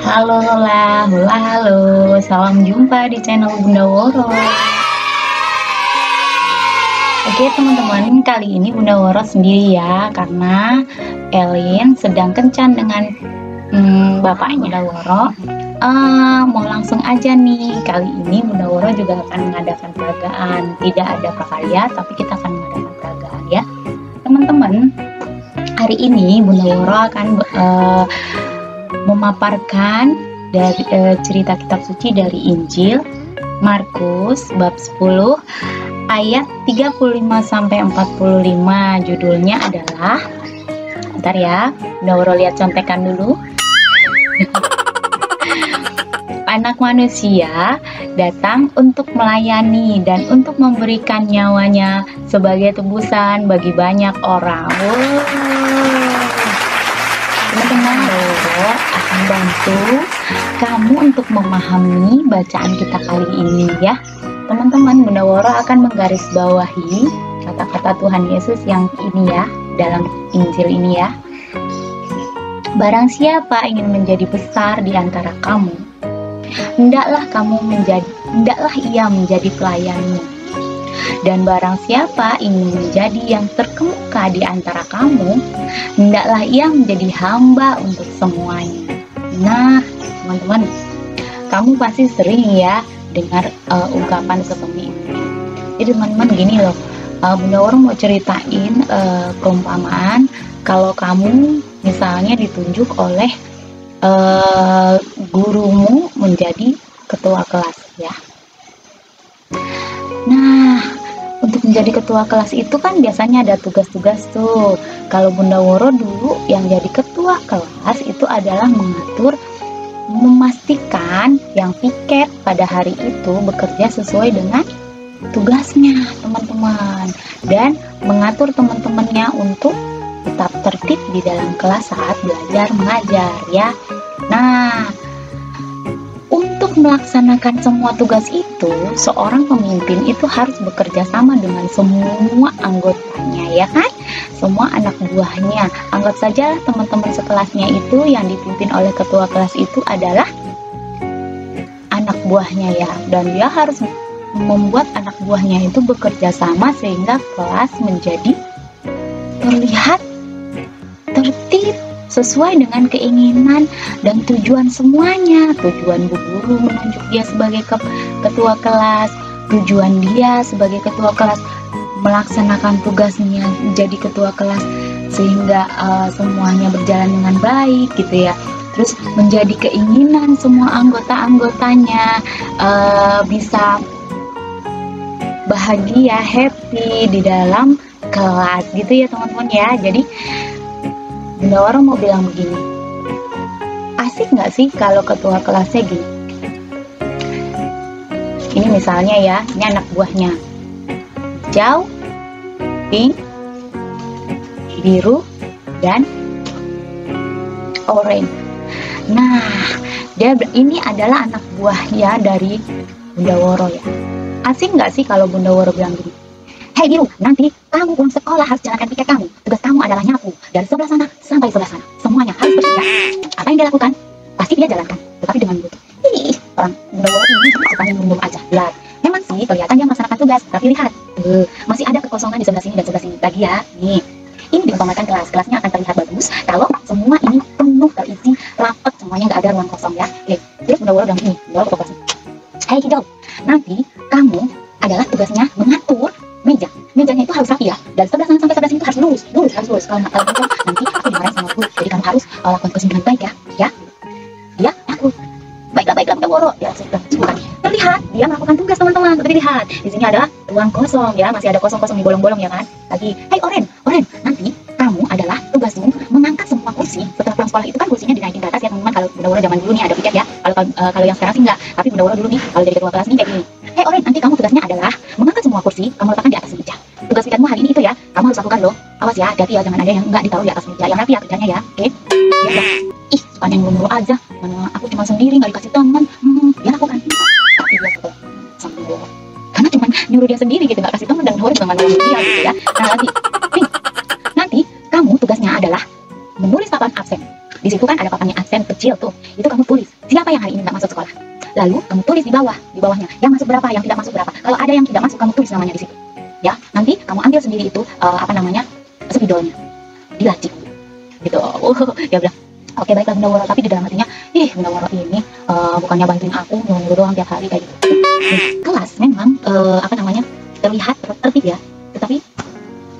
Halo Lola, halo, halo, salam jumpa di channel Bunda Woro. Oke teman-teman, kali ini Bunda Woro sendiri ya, karena Elin sedang kencan dengan bapaknya Bunda Woro. Mau langsung aja nih, kali ini Bunda Woro juga akan mengadakan peragaan. Tidak ada prakarya, tapi kita akan mengadakan peragaan ya. Teman-teman, hari ini Bunda Woro akan memaparkan dari cerita kitab suci dari Injil Markus bab 10 ayat 35 sampai 45. Judulnya adalah, bentar ya, Bunda Woro lihat contekan dulu. Anak manusia datang untuk melayani dan untuk memberikan nyawanya sebagai tebusan bagi banyak orang. Teman-teman, Woro akan bantu kamu untuk memahami bacaan kita kali ini ya. Teman-teman, Bunda Woro akan menggarisbawahi kata-kata Tuhan Yesus yang ini ya, dalam Injil ini ya. Barang siapa ingin menjadi besar di antara kamu, hendaklah ia menjadi pelayanmu. Dan barang siapa ingin menjadi yang terkemuka di antara kamu, hendaklah ia menjadi hamba untuk semuanya. Nah, teman-teman, kamu pasti sering ya dengar ungkapan seperti ini. Jadi teman-teman, gini loh, Bunda Woro mau ceritain perumpamaan kalau kamu misalnya ditunjuk oleh gurumu menjadi ketua kelas ya. Nah, untuk menjadi ketua kelas itu kan biasanya ada tugas-tugas tuh. Kalau Bunda Woro dulu yang jadi ketua kelas itu adalah memastikan yang piket pada hari itu bekerja sesuai dengan tugasnya teman-teman, dan mengatur teman-temannya untuk tetap tertib di dalam kelas saat belajar mengajar ya. Nah, untuk melaksanakan semua tugas itu, seorang pemimpin itu harus bekerja sama dengan semua anggotanya ya kan? Semua anak buahnya. Anggap saja teman-teman sekelasnya itu yang dipimpin oleh ketua kelas itu adalah anak buahnya ya. Dan dia harus membuat anak buahnya itu bekerja sama sehingga kelas menjadi terlihat tertib sesuai dengan keinginan dan tujuan semuanya. Tujuan bu guru menunjuk dia sebagai ketua kelas, tujuan dia sebagai ketua kelas melaksanakan tugasnya menjadi ketua kelas sehingga semuanya berjalan dengan baik gitu ya. Terus menjadi keinginan semua anggota-anggotanya bisa bahagia, happy di dalam kelas gitu ya teman-teman ya. Jadi Bunda Woro mau bilang begini, asik nggak sih kalau ketua kelasnya gini? Ini misalnya ya, ini anak buahnya, hijau, pink, biru, dan orange. Nah, ini adalah anak buah ya dari Bunda Woro ya. Asik nggak sih kalau Bunda Woro bilang gini, hei biru, nanti kamu pulang sekolah harus jalankan piket kamu. Tugas kamu adalah nyapu dari sebelah sana sampai sebelah sana. Semuanya harus bersih ya. Apa yang dia lakukan? Pasti dia jalankan, tetapi dengan lembut. Orang Bunda Woro ini sukanya lembut aja. Lihat, memang sih kelihatan dia melaksanakan tugas, tapi lihat, masih ada kekosongan di sebelah sini dan sebelah sini. Lagi ya, nih. Ini diumpamakan kelasnya akan terlihat bagus kalau semua ini penuh terisi rapat, semuanya nggak ada ruang kosong ya. Oke, terus Bunda Woro bilang gini, Bunda Woro kelas, hei hijau, nanti kamu adalah tugasnya mengatur meja. Mejanya itu harus rapi ya. Dari sebelah sana sampai sebelah sini itu harus lurus. Kalau nggak lurus, nanti aku dimarahin sama guru. Jadi kamu harus lakukan tugas dengan baik ya. Ya, dia aku. Baiklah Bunda Woro. Ya, sudah. Terlihat dia melakukan tugas teman-teman. Seperti lihat, di sini ada ruang kosong ya, masih ada kosong-kosong di bolong-bolong ya kan. Lagi, hey Oren, nanti kamu adalah tugasmu mengangkat semua kursi. Setelah pulang sekolah itu kan kursinya dinaikin ke atas ya teman-teman. Kalau Bunda Woro zaman dulu nih ada piket ya. Kalau yang sekarang sih enggak. Tapi Bunda Woro dulu nih kalau jadi ketua kelas nih kayak gini. Hey Oren, nanti kamu tugasnya adalah mengangkat semua kursi, kamu letakkan di atas meja. Tugas piketmu hari ini itu ya, kamu harus lakukan loh. Awas ya, hati-hati ya, jangan ada yang enggak ditaruh di atas meja. Yang rapi ya kerjanya ya, oke? Ya. Ih, suka yang buru-buru aja. Mana aku cuma sendiri nggak dikasih teman. Dia lakukan. Tapi dia lakukan sama Bunda Woro. Karena cuma nyuruh dia sendiri gitu, nggak kasih teman dan Woro juga nggak nolongin dia gitu ya. Nah lagi, nanti kamu tugasnya adalah menulis papan absen. Di situ kan ada papannya absen kecil tuh, itu kamu tulis. siapa yang hari ini nggak masuk sekolah. Lalu kamu tulis di bawahnya, yang masuk berapa, yang tidak masuk berapa. Kalau ada yang tidak masuk, kamu tulis namanya di situ. Ya, nanti kamu ambil sendiri itu spidolnya, dilacik gitu. Dia bilang, oke baiklah Bunda Woro, tapi di dalam hatinya, Bunda Woro ini bukannya bantuin aku nyuruh doang tiap hari kayak gitu. Kelas memang terlihat tertib ya, tetapi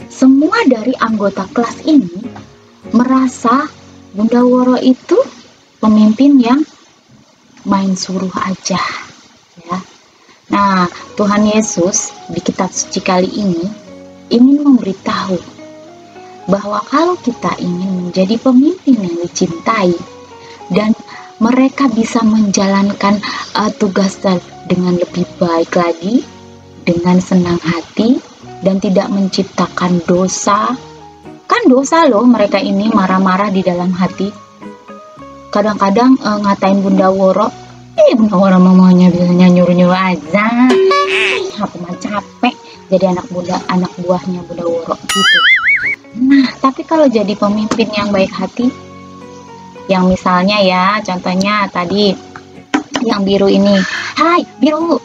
semua dari anggota kelas ini merasa Bunda Woro itu pemimpin yang main suruh aja ya. Nah, Tuhan Yesus di kitab suci kali ini ingin memberitahu bahwa kalau kita ingin menjadi pemimpin yang dicintai dan mereka bisa menjalankan tugas dengan lebih baik lagi, dengan senang hati dan tidak menciptakan dosa. Kan dosa loh mereka ini marah-marah di dalam hati. Kadang-kadang ngatain Bunda Woro, Bunda Woro mamanya bilangnya nyuruh-nyuruh aja. Aku mah capek jadi anak buahnya Bunda Woro gitu. Nah, tapi kalau jadi pemimpin yang baik hati, yang misalnya ya, contohnya tadi yang biru ini, hai biru,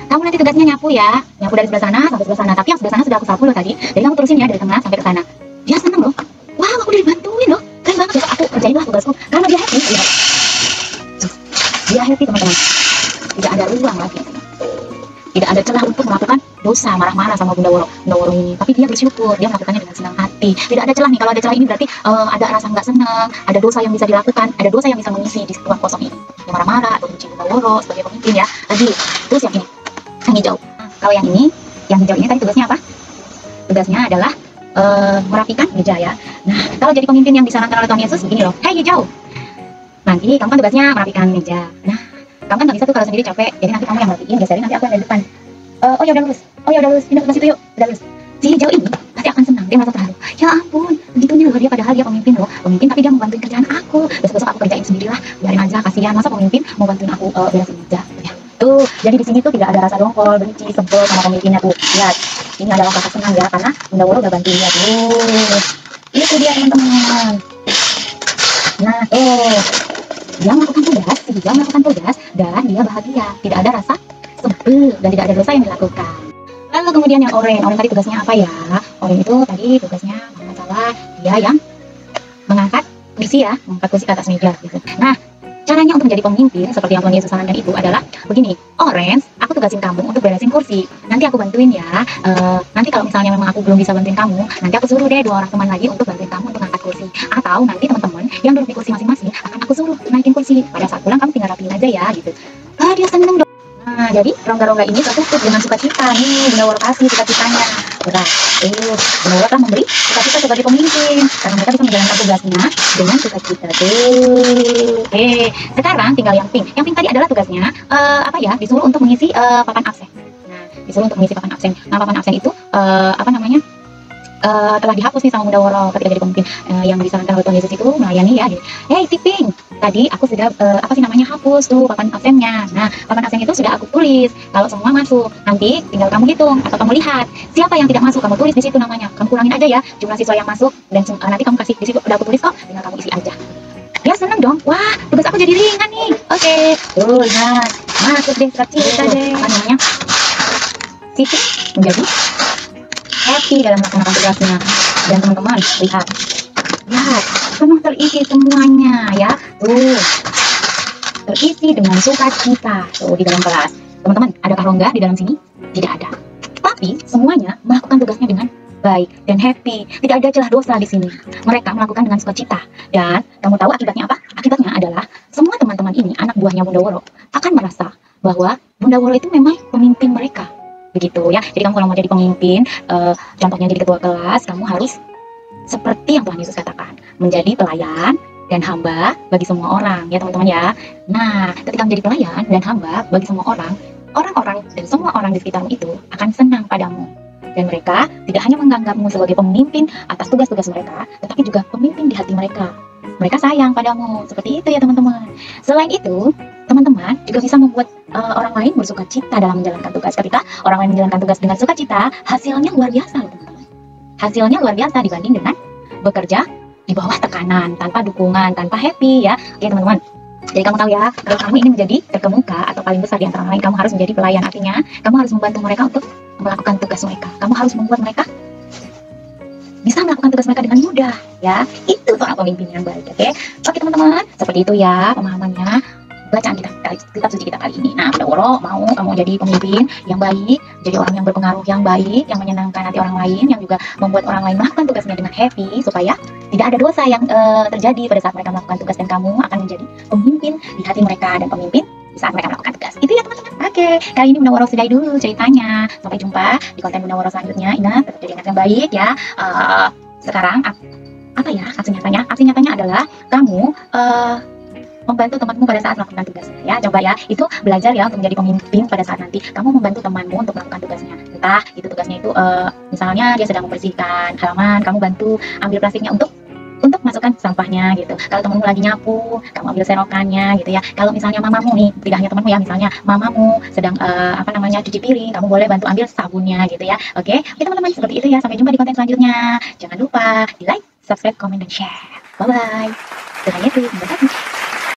kamu nanti tugasnya nyapu ya, nyapu dari sebelah sana sampai sebelah sana. Tapi yang sebelah sana sudah aku sapu loh tadi, jadi kamu terusin ya dari tengah sampai ke sana. Dia seneng loh, wow aku udah dibantuin loh, keren banget, besok aku kerjain lah tugasku karena dia happy. Lihat. Dia happy teman-teman, tidak ada ruang lagi, tidak ada celah untuk melakukan dosa, marah-marah sama Bunda Woro ini. Tapi dia bersyukur, dia melakukannya dengan senang hati. Tidak ada celah nih, kalau ada celah ini berarti ada rasa nggak senang, ada dosa yang bisa dilakukan, ada dosa yang bisa mengisi di ruang kosong ini. Yang marah-marah atau benci Bunda Woro sebagai pemimpin ya. Tadi, terus yang ini, yang hijau. Kalau yang ini, yang hijau ini tadi tugasnya apa? Tugasnya adalah merapikan meja ya. Nah, kalau jadi pemimpin yang disarankan oleh Tuhan Yesus begini loh, hei hijau, nanti kamu kan tugasnya merapikan meja. Nah, kamu kan nggak bisa tuh kalau sendiri capek, jadi nanti kamu yang merapiin, geserin, nanti aku yang di depan. Oh ya udah lulus, pindah ke situ yuk, udah lulus. Si hijau ini pasti akan senang, dia merasa terharu. Ya ampun, begitunya loh dia, padahal dia pemimpin loh, pemimpin tapi dia mau bantuin kerjaan aku. Besok-besok aku kerjain sendirilah, biarin aja, kasihan masa pemimpin mau bantuin aku beresin meja. Ya. Tuh, jadi di sini tuh tidak ada rasa dongkol, benci, sebel sama pemimpinnya tuh. Lihat, ini adalah rasa senang ya, karena Bunda Woro udah bantuin dia tuh. Itu dia teman-teman. Nah, dia melakukan tugas dan dia bahagia, tidak ada rasa sebel dan tidak ada dosa yang dilakukan. Lalu kemudian yang orange tadi tugasnya apa ya? Orange itu tadi tugasnya kalau nggak salah dia yang mengangkat kursi ya, mengangkat kursi ke atas meja gitu. Nah, caranya untuk menjadi pemimpin seperti yang Tuhan Yesus sarankan itu adalah begini, Orange, aku tugasin kamu untuk beresin kursi. Nanti aku bantuin ya. Nanti kalau misalnya memang aku belum bisa bantuin kamu, nanti aku suruh deh 2 orang teman lagi untuk bantuin kamu untuk angkat kursi. Atau nanti teman-teman yang duduk di kursi masing-masing akan aku suruh naikin kursi. Pada saat pulang kamu tinggal rapiin aja ya gitu. Dia seneng dong. Nah, jadi rongga-rongga ini tertutup dengan sukacita. Nih, Bunda Woro kasih sukacitanya. Berat. Bunda Woro telah memberi sukacita sebagai pemimpin karena mereka bisa menjalankan tugasnya dengan sukacita. Sekarang tinggal yang pink. Yang pink tadi adalah tugasnya disuruh untuk mengisi papan absen. Nah, disuruh untuk mengisi papan absen. Nah, papan absen itu telah dihapus nih sama Bunda Woro ketika jadi pemimpin. Yang disarankan oleh Tuhan Yesus itu melayani ya. Hey, si pink. Tadi aku sudah hapus tuh papan absennya. Nah, papan absen itu sudah aku tulis. Kalau semua masuk, nanti tinggal kamu hitung atau kamu lihat siapa yang tidak masuk, kamu tulis di situ namanya. Kamu kurangin aja ya jumlah siswa yang masuk dan nanti kamu kasih di situ udah aku tulis kok, tinggal kamu isi aja. Dia seneng dong. Wah, tugas aku jadi ringan nih. Oke. Tuh, lihat. Masuk deh sukacita deh. Siti menjadi happy dalam melaksanakan tugasnya. Dan teman-teman, lihat, penuh terisi semuanya ya. Tuh, terisi dengan sukacita tuh di dalam kelas. Teman-teman, adakah rongga di dalam sini? Tidak ada. Tapi semuanya melakukan tugasnya dengan baik dan happy. Tidak ada celah dosa di sini. Mereka melakukan dengan sukacita. Dan kamu tahu akibatnya apa? Akibatnya adalah semua teman-teman ini, anak buahnya Bunda Woro, akan merasa bahwa Bunda Woro itu memang pemimpin mereka. Begitu ya. Jadi kamu kalau mau jadi pemimpin, contohnya jadi ketua kelas, kamu harus seperti yang Tuhan Yesus katakan, menjadi pelayan dan hamba bagi semua orang ya teman-teman ya. Nah, ketika menjadi pelayan dan hamba bagi semua orang, orang-orang dan semua orang di sekitarmu itu akan senang padamu. Dan mereka tidak hanya menganggapmu sebagai pemimpin atas tugas-tugas mereka, tetapi juga pemimpin di hati mereka. Mereka sayang padamu, seperti itu ya teman-teman. Selain itu, teman-teman juga bisa membuat orang lain bersukacita dalam menjalankan tugas. Ketika orang lain menjalankan tugas dengan sukacita, hasilnya luar biasa loh teman-teman. Hasilnya luar biasa dibanding dengan bekerja di bawah tekanan, tanpa dukungan, tanpa happy ya. Oke teman-teman. Jadi kamu tahu ya, kalau kamu ingin menjadi terkemuka atau paling besar di antara lain, kamu harus menjadi pelayan. Artinya, kamu harus membantu mereka untuk melakukan tugas mereka. Kamu harus membuat mereka bisa melakukan tugas mereka dengan mudah, ya. Itu seorang pemimpin yang baik, oke? Oke teman-teman, seperti itu ya pemahamannya bacaan kita kitab suci kita kali ini. Nah, Bunda Woro mau kamu jadi pemimpin yang baik, jadi orang yang berpengaruh yang baik, yang menyenangkan hati orang lain, yang juga membuat orang lain melakukan tugasnya dengan happy, supaya tidak ada dosa yang terjadi pada saat mereka melakukan tugas, dan kamu akan menjadi pemimpin di hati mereka dan pemimpin di saat mereka melakukan tugas. Itu ya teman-teman. Oke, kali ini Bunda Woro sudahi dulu ceritanya. Sampai jumpa di konten Bunda Woro selanjutnya. Ingat, tetap jadi anak yang baik ya. Sekarang apa ya aksi nyatanya? Aksi nyatanya adalah kamu membantu temanmu pada saat melakukan tugasnya, ya. Coba ya, itu belajar ya untuk menjadi pemimpin pada saat nanti kamu membantu temanmu untuk melakukan tugasnya. Entah itu tugasnya itu misalnya dia sedang membersihkan halaman, kamu bantu ambil plastiknya untuk masukkan sampahnya gitu. Kalau temanmu lagi nyapu, kamu ambil serokannya gitu ya. Kalau misalnya mamamu nih, tidak hanya temanmu ya, misalnya mamamu sedang cuci piring, kamu boleh bantu ambil sabunnya gitu ya. Oke, teman-teman, seperti itu ya. Sampai jumpa di konten selanjutnya. Jangan lupa di like, subscribe, komen, dan share. Bye bye. Dengan itu,